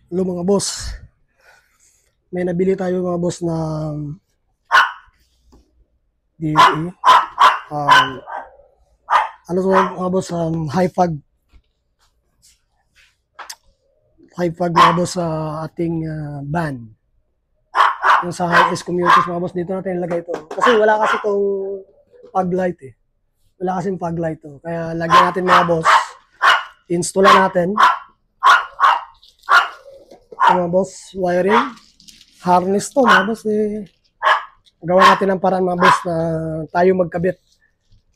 Hello mga boss. May nabili tayo mga boss na DFE. Um, ano to mga boss? High-fag mga boss sa ating band. Yung sa high-S commuters mga boss, dito natin ilagay ito. Kasi wala kasi itong fog light eh. Wala kasing fog light to. Kaya lagyan natin mga boss. Installan natin. Ito mga boss, wiring. Harness to mga boss eh. Gawa natin ng paraan mga boss na tayo magkabit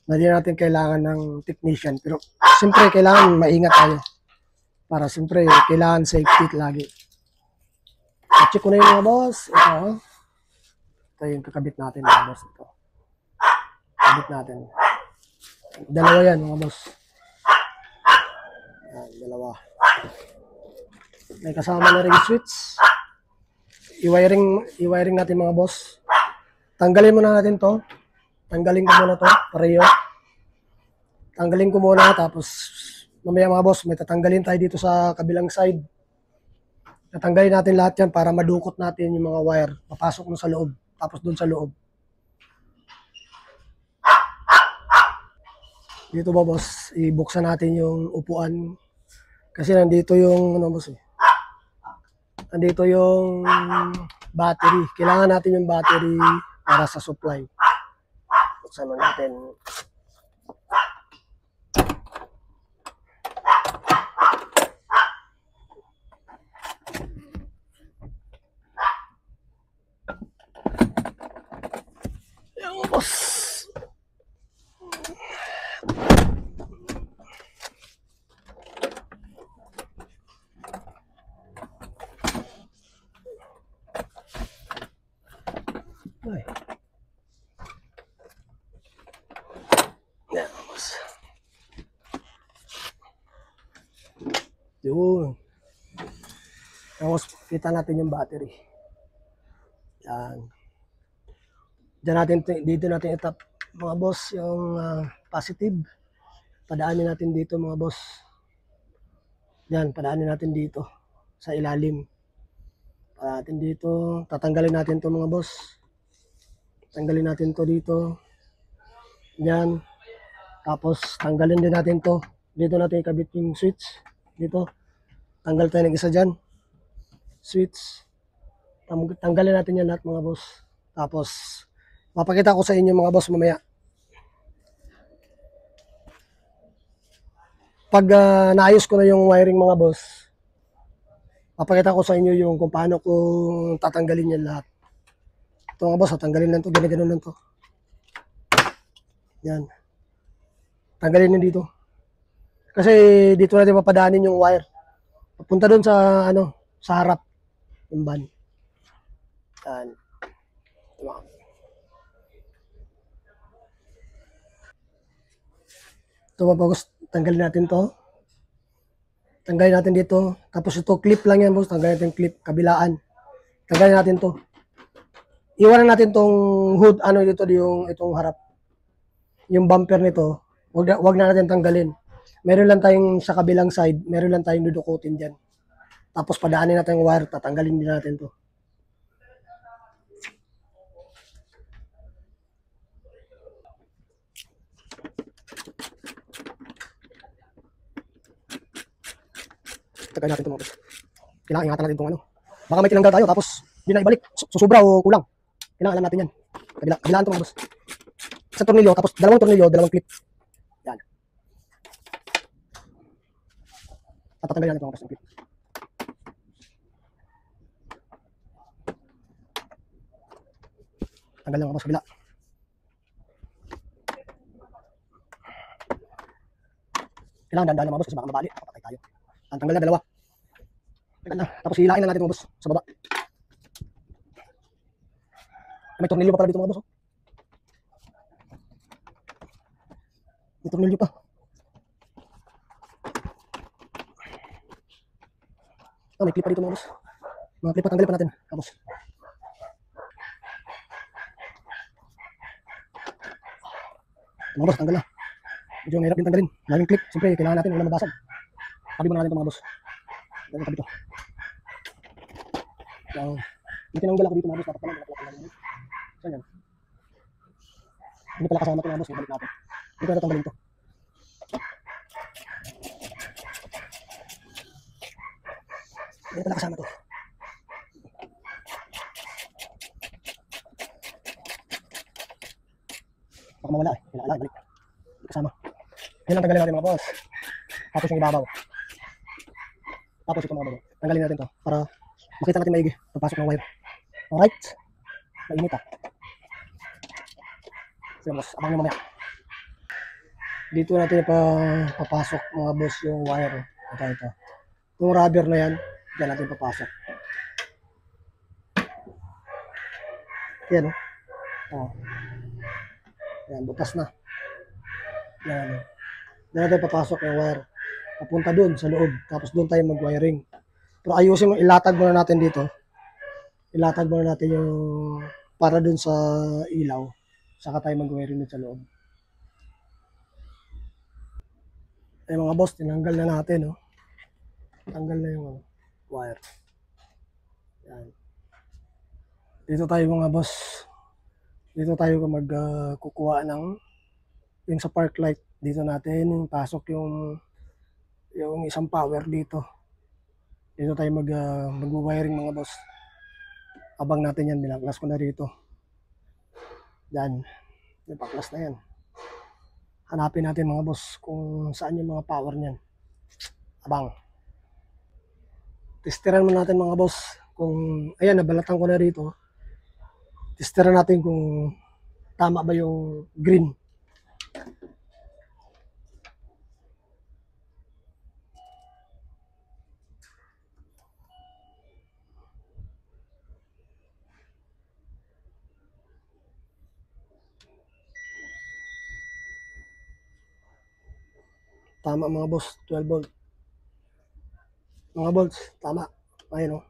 na di natin kailangan ng technician. Pero siyempre kailangan maingat tayo. Para siyempre kailangan safety lagi. Check ko na yung mga boss. Ito yung kakabit natin mga boss. Ito. Kabit natin. Dalawa yan mga boss. Dalawa. May kasama na ring switch. I-wiring natin mga boss. Tanggalin muna natin to. Tanggalin ko muna to. Pareho. Tanggalin ko muna. Tapos, mamaya mga boss, may tatanggalin tayo dito sa kabilang side. Tatanggalin natin lahat yan para madukot natin yung mga wire. Papasok mo sa loob. Tapos dun sa loob. Dito ba boss, ibuksan natin yung upuan. Kasi nandito yung, ano boss eh. Nandito yung battery. Kailangan natin yung battery para sa supply. Buksan mo natin. Yung boss. Ay. Yan, boss. Yun. Tapos, kita natin yung battery. Yan. Dito natin itap, mga boss, yung positive. Padaanin natin dito, mga boss. Yan, padaanin natin dito. Sa ilalim. Padaanin natin dito. Tatanggalin natin to mga boss. Tanggalin natin to dito. Yan. Tapos, tanggalin din natin to. Dito natin ikabit yung switch. Dito. Tanggal tayo ng isa dyan. Switch. Tanggalin natin yan lahat mga boss. Tapos, mapakita ko sa inyo mga boss mamaya. Pag naayos ko na yung wiring mga boss, mapakita ko sa inyo yung kung paano ko tatanggalin yan lahat. Ito mga boss, tanggalin lang to, ganyan lang to. Yan. Tanggalin nyo dito. Kasi dito natin mapadaanin yung wire. Papunta doon sa sa harap yung van. Yan. Ito mga boss, tanggalin natin to. Tanggalin natin dito. Tapos ito clip lang yan boss, tanggalin natin clip kabilaan. Tanggalin natin to. Iwanan natin tong hood, dito yung itong harap. Yung bumper nito, wag na natin tanggalin. Meron lang tayong sa kabilang side, meron lang tayong dudukutin diyan. Tapos padaanin natin yung wire, tatanggalin din natin to. Tagay natin ito mga boss. Kailangan ingatan natin itong Baka may tinanggal tayo tapos hindi na ibalik. Susubra o kulang. Kailangan alam natin yan. Kabilaan ito mga boss. Isang tornilyo, tapos dalawang tornilyo, dalawang clip. Yan. Tatanggalin natin ito mga boss ng clip. Tanggal lang mga boss, kabila. Kailangan dandan mga boss kasi baka mabali. Papatay tayo. Tanggal na dalawa. Tanggal na. Tapos hilain lang natin mga boss sa baba. May tornilyo pa pala dito mga boss. May tornilyo pa. May clip pa dito mga boss. Mga clip pa tanggalin pa natin. Tapos. Mga boss, tanggal na. Medyo mahirap din tanggalin. Maraming clip. Siyempre, kailangan natin. Wala mabasag. Tabi mo na natin ito mga boss. Dahil tabi ito. So, may tinanggal ako dito mga boss, dapat pala nakakalakan lang. Saan yan? Hindi pala kasama ito mga boss, balik natin. Dito na tatanggalin ito. Hindi pala kasama ito. Baka mawala eh, kailangan balik. Hindi kasama. Yan ang tanggalin natin mga boss. Tapos yung ibabaw. Tapos ito mga boss. Tanggalin natin to para makita natin maigi pagpasok ng wire. Alright. Mainit ah. Sige boss, abangan nyo mamaya. Dito natin papasok mga boss yung wire. Ito. Yung rubber na yan, dyan natin papasok. Yan o. Oh. Yan, butas na. Yan. Dyan natin papasok yung wire. Papunta dun sa loob. Tapos dun tayo mag-wiring. Pero ayusin mo, ilatag muna natin dito. Ilatag muna natin yung para dun sa ilaw. Saka tayo mag-wiring dun sa loob. Ay mga boss, tinanggal na natin. Oh. Tanggal na yung wire. Yan. Dito tayo mga boss. Dito tayo magkukuha ng yung sa park light. Dito natin yung pasok yung isang power dito. Dito tayo mag-wiring mga boss. Abang natin yan, binaklas ko na rito. Yan. Napaklas na yan. Hanapin natin mga boss kung saan yung mga power niyan. Abang. Testeran mo natin mga boss. Kung, ayan, nabalatan ko na rito. Testeran natin kung tama ba yung green. Tama mga boss, 12 volt. Mga volts, tama. Ayun oh.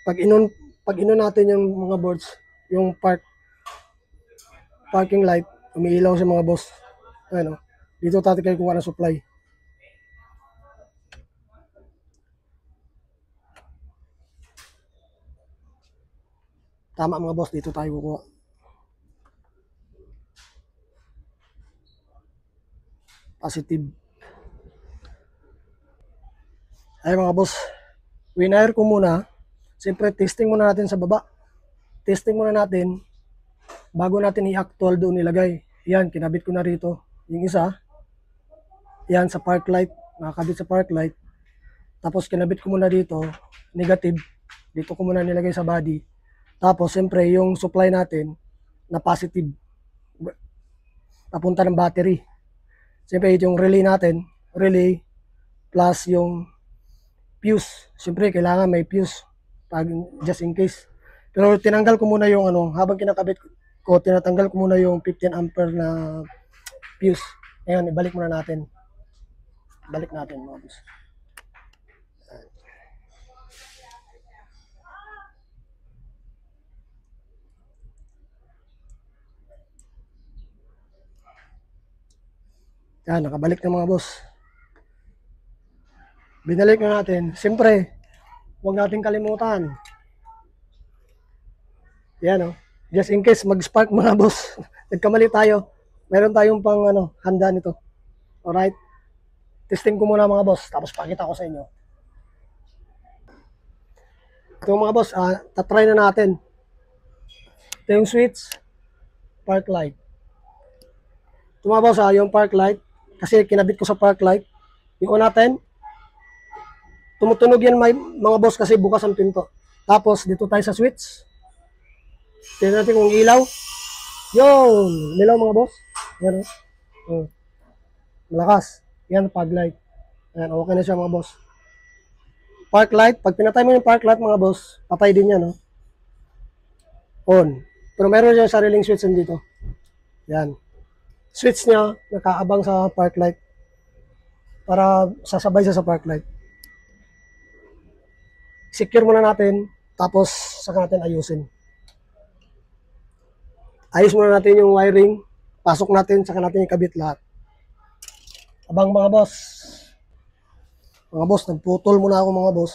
Pag inon natin yung mga volts, yung parking light, umiilaw sa mga boss. Ayun oh. Dito tayo kayo kuha ng supply. Tama mga boss, dito tayo kukuha. Positive. Ay mga boss, winire ko muna. Siyempre testing muna natin sa baba. Testing muna natin bago natin i-actual doon nilagay. Yan, kinabit ko na rito. Yung isa, yan sa park light, nakakabit sa park light. Tapos kinabit ko muna dito, negative. Dito ko muna nilagay sa body. Tapos siyempre yung supply natin na positive. Papunta ng battery. Siyempre yung relay natin, relay plus yung fuse. Siyempre kailangan may fuse pag just in case. Pero tinanggal ko muna yung habang kinakabit ko, tinatanggal ko muna yung 15 ampere na fuse. Ngayon, ibalik muna natin. Balik natin mga boss. Yan, nakabalik na mga boss. Binalik na natin. Siyempre, huwag natin kalimutan. Yan oh. Just in case mag-spark mga boss. Nagkamali tayo. Meron tayong pang handa nito. Alright. Testing ko muna mga boss. Tapos pakita ko sa inyo. Ito mga boss, tatry na natin. Ito yung switch. Park light. Ito mga boss, yung park light. Kasi kinabit ko sa park light. Yung natin. Tumutunog yan mga boss kasi bukas ang pinto. Tapos dito tayo sa switch. Tignan natin kung ilaw. Yun! Ilaw mga boss. Yan oh. Malakas. Yan, fog light. Ayan, okay na siya mga boss. Park light. Pag pinatay mo yung park light mga boss, patay din yan. No? On. Pero meron siyang sariling switch dito. Yan. Switch niya, nakaabang sa park light. Para sasabay siya sa park light. Secure muna natin. Tapos, saka natin ayusin. Ayos muna natin yung wiring. Pasok natin, saka natin ikabit lahat. Abang mga boss. Mga boss, nagputol muna ako mga boss.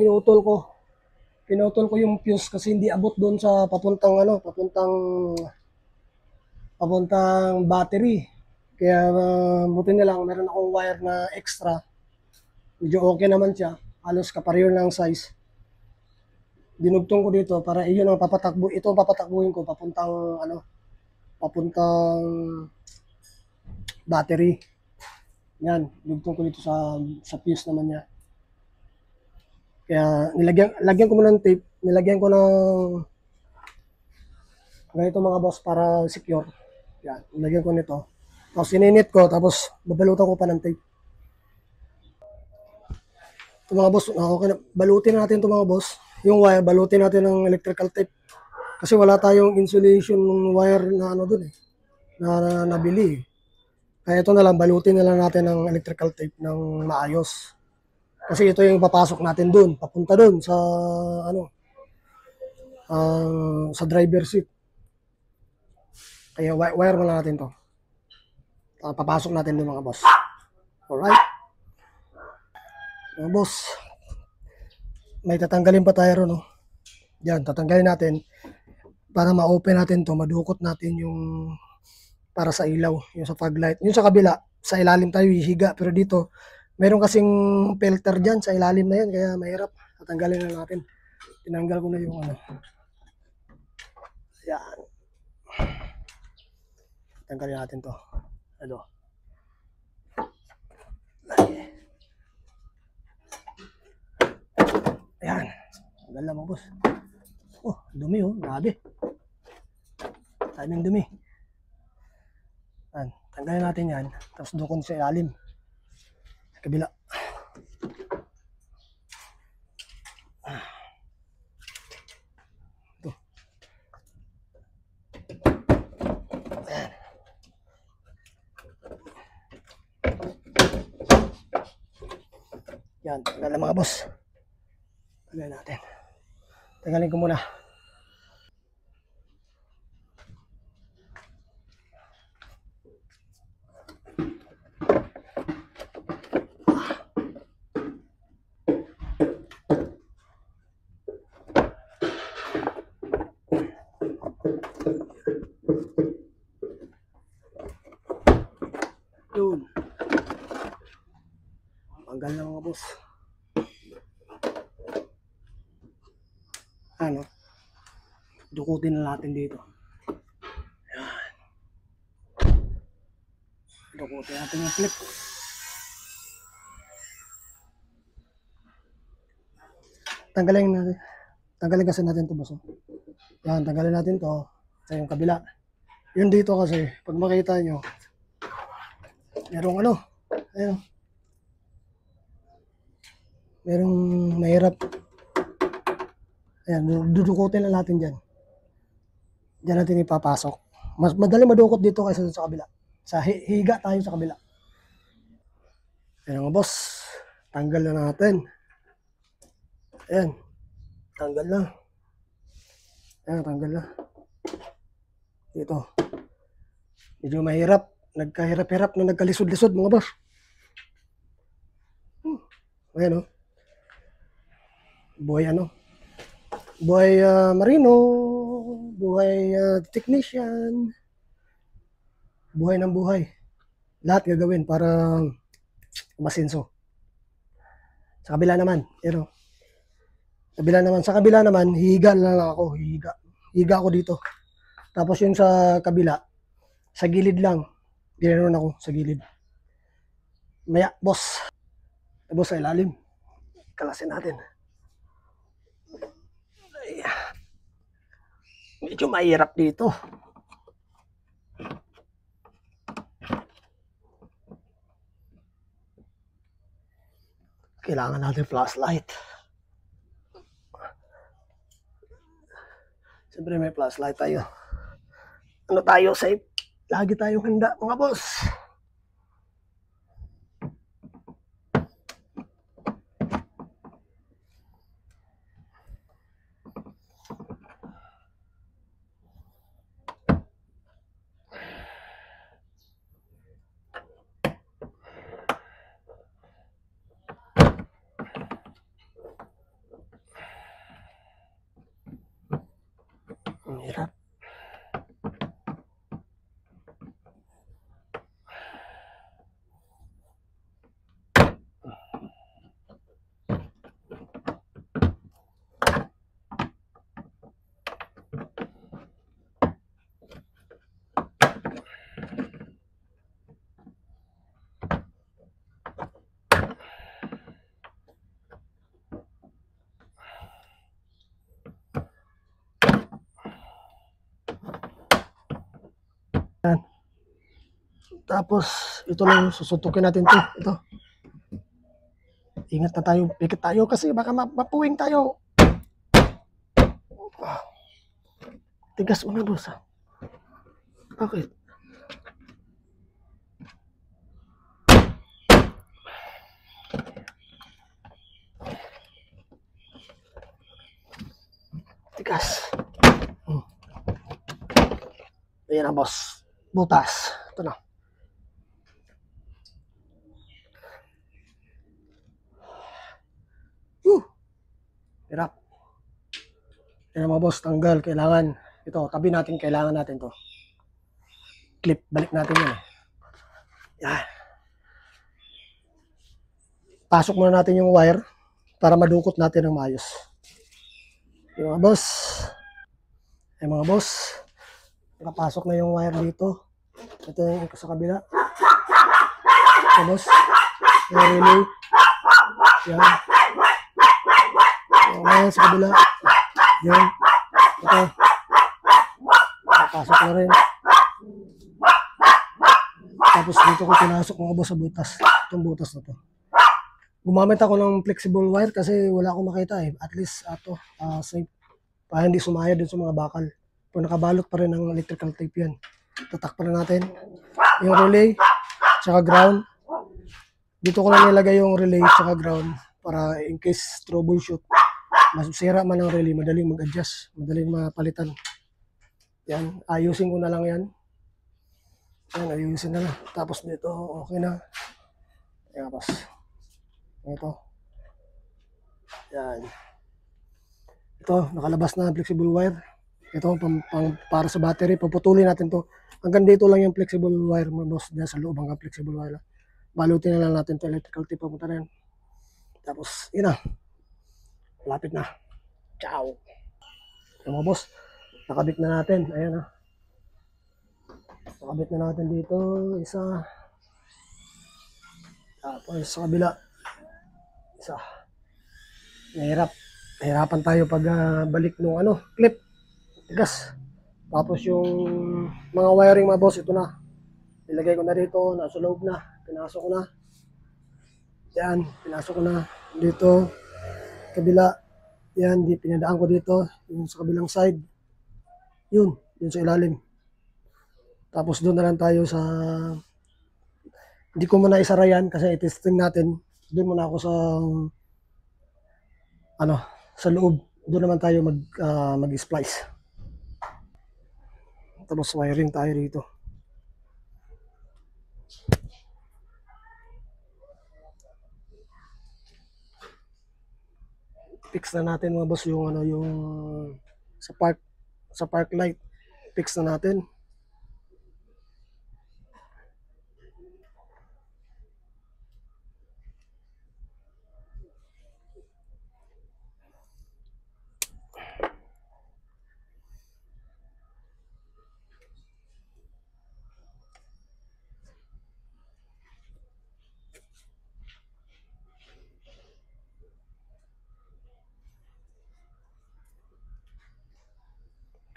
pinutol ko yung fuse kasi hindi abot doon sa papuntang battery. Kaya buti na lang meron akong wire na extra. Medyo okay naman siya. Halos kapareho ng size. Dinugtong ko dito para iyon ang papatakbo. Ito ang papatakbuhin ko papuntang battery. Yan, dugtong ko dito sa fuse naman niya. Kaya lagyan ko muna ng tape. Nilagyan ko ng ganito mga boss para secure. Yan, nilagyan ko nito. Tapos sininit ko, tapos babalutan ko pa ng tape. Ito mga boss, okay na. Balutin natin ito mga boss. Yung wire, balutin natin ng electrical tape. Kasi wala tayong insulation wire na doon na nabili. Kaya ito na lang, balutin na lang natin ng electrical tape ng maayos. Kasi ito yung papasok natin doon, papunta doon sa driver seat. Kaya wire mo lang natin to. Papasok natin doon mga boss. Alright. Mga boss, may tatanggalin pa tayo no. Yan, tatanggalin natin para ma-open natin to, madukot natin yung para sa ilaw, yung sa fog light. Yung sa kabila, sa ilalim tayo hihiga, pero dito meron kasing filter dyan sa ilalim na yan, kaya mahirap. Tatanggalin na natin. Tinanggal ko na yung yan. Tanggalin natin to. Ayan. Tanggal na mga boss. Oh, dumi grabe. Daming dumi. Ayan. Tanggalin natin yan. Tapos dukon sa ilalim. Sa kabila. Ito. Ayan. Yan. Tanggal na mga boss. Tanggalin natin. Tanggalin ko muna. Yun. Tanggal na mga boss. Dukutin na natin dito. Ayan. Dukutin natin yung clip. Tanggalin kasi natin ito boss. Yan, tanggalin natin to sa yung kabila. Yun dito kasi, pag makita nyo, merong ayun. Merong mahirap. Ayan, dudukutin na natin dyan. Diyan natin ipapasok. Mas madali madukot dito kaysa sa kabila. Higa tayo sa kabila. Ayan mga boss. Tanggal na natin. Ayan. Tanggal na. Ayan, tanggal na. Dito. Medyo mahirap. Nagkahirap-hirap na nagkalisod-lisod mga boss. Ayan Buhay marino. Buhay technician. Buhay ng buhay. Lahat gagawin para masinso. Sa kabila naman, sa kabila naman, hihiga lang ako, hihiga ako dito. Tapos yung sa kabila, sa gilid lang, ginanon ako sa gilid. Maya, boss sa ilalim, kalasin natin. Medyo mahirap dito. Kailangan natin flashlight. Siyempre may flashlight tayo. Safe? Lagi tayong handa mga boss. Hirap. Tapos, ito lang susuntukin natin to. Ito. Ingat na tayo, pikit tayo kasi baka mapuwing tayo. Tigas mga boss. Bakit? Tigas. Ayan na boss. Butas. Ito na. Hirap. Ayan mga boss, tanggal. Kailangan. Ito, tabi natin. Kailangan natin to. Clip. Balik natin yan. Yan. Pasok muna natin yung wire para madukot natin ng maayos. Yung mga boss. Ayan mga boss. Nakapasok na yung wire dito. Ito yung sa kabila. Ito boss. Yung relay. Yan. Yung wire sa kabila. Yan. Ito. Nakapasok na rin. Tapos dito ko pinasok mga boss sa butas. Itong butas na to. Gumamit ako ng flexible wire kasi wala akong makita eh. At least ato, safe. Para hindi sumaya din sa mga bakal. Kung nakabalot pa rin ng electrical tape yan. Tatakpan na natin yung relay tsaka ground. Dito ko lang nilagay yung relay tsaka ground para in case troubleshoot. Masira man ang relay, madaling mag-adjust, madaling mapalitan. Yan, ayusin ko na lang yan. Yan, ayusin na lang. Tapos dito, okay na. Tapos, ito. Yan. Ito, nakalabas na flexible wire. Ito, para sa battery. Puputulin natin to. Hanggang dito lang yung flexible wire, mga boss. Diyan sa loob hanggang flexible wire. Balutin na lang natin ito. Electrical tape, papunta na yan. Tapos, yun na. Lapit na. Ciao. Yung mga boss, nakabit na natin. Ayan na. Nakabit na natin dito. Isa. Tapos, sa kabila. Isa. Nahirapan tayo pag balik nung clip. Tigas. Tapos yung mga wiring mga boss, ito na. Ilagay ko na dito, nasa loob na. Pinasok ko na. Yan, pinasok ko na. Dito, kabila. Yan, pinadaan ko dito. Yung sa kabilang side. Yun sa ilalim. Tapos doon na lang tayo sa... Hindi ko muna isara yan kasi itesting natin. Doon muna ako sa... sa loob. Doon naman tayo mag-splice. Tapos wiring tayo dito. Fix na natin mga boss yung yung sa park light. Fix na natin.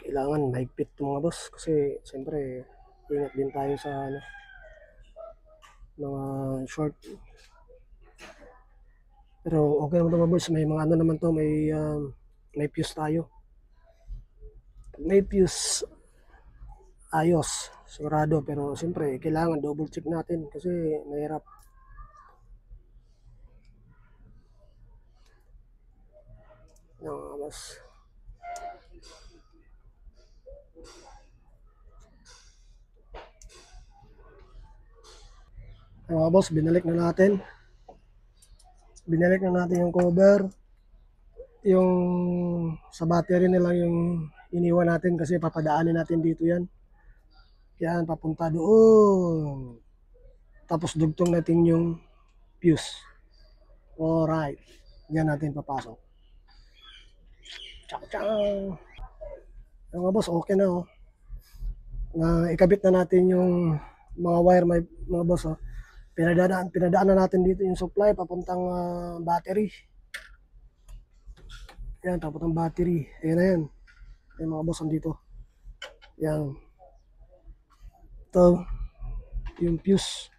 Kailangan mahigpit mga boss kasi siyempre ingat din tayo sa mga short. Pero okay naman mga boss, may mga naman to, may fuse tayo. May fuse ayos, sigurado, pero siyempre kailangan double check natin kasi mahirap. Mas mga boss, binalik na natin yung cover, yung sa battery nila, yung iniwan natin kasi papadaanin natin dito yan. Yan, papunta doon. Tapos dugtong natin yung fuse. Alright. Yan natin papasok. Chang. Yung mga boss, okay na oh. Na ikabit na natin yung mga wire, mga boss oh. Pinadaan na natin dito yung supply papuntang battery. Yan, papuntang battery. Ayan na yan. Yung mga boss dito. Yan. Ito, yung fuse.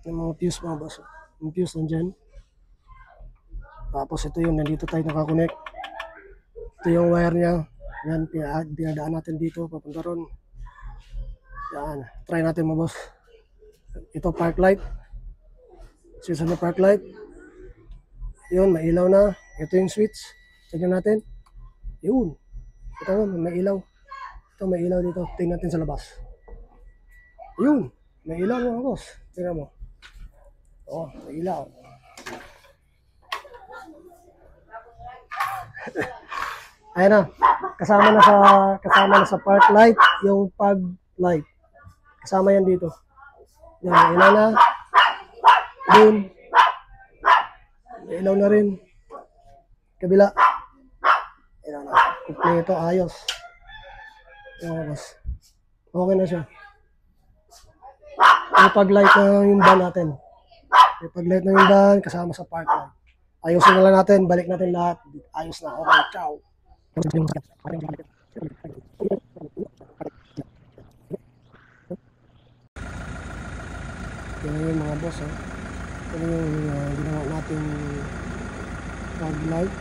Yung mga fuse mga boss. Yung fuse nandyan. Tapos ito yung nandito tayo nakakonect. Ito yung wire niya. Yan, pinadaan natin dito. Papunta ron. Yan. Try natin mga boss. Ito park light. Switch na park light. Yun, may ilaw na. Ito yung switch. Tignan natin. Yun. Ito may ilaw. Ito may ilaw dito. Tingnan natin sa labas. Yun. May ilaw mga boss. Tingnan mo. Oh, may ilaw. Ayan na. Kasama na sa park light yung fog light. Kasama yan dito. Yan, may ilaw na. Doon. May ilaw na rin. Kabila. Ilaw na. Kompleto, ayos. Yan, boss. Okay na siya. May pag-light na yung van natin. May pag-light na yung van kasama sa park light. Ayusin na lang natin. Balik natin lahat. Ayos na. Okay, ciao. Yan yung mga boss. Ito yung ginawa natin fog light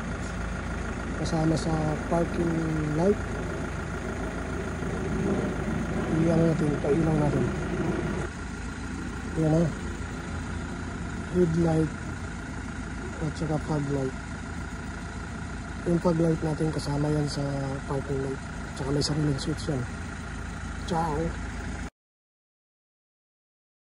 kasama sa parking light. Iyan natin, pailaw natin. Yan na. Headlight at saka fog light. Yung fog light natin kasama yan sa parking light. Tsaka may sariling switch yan. Ciao!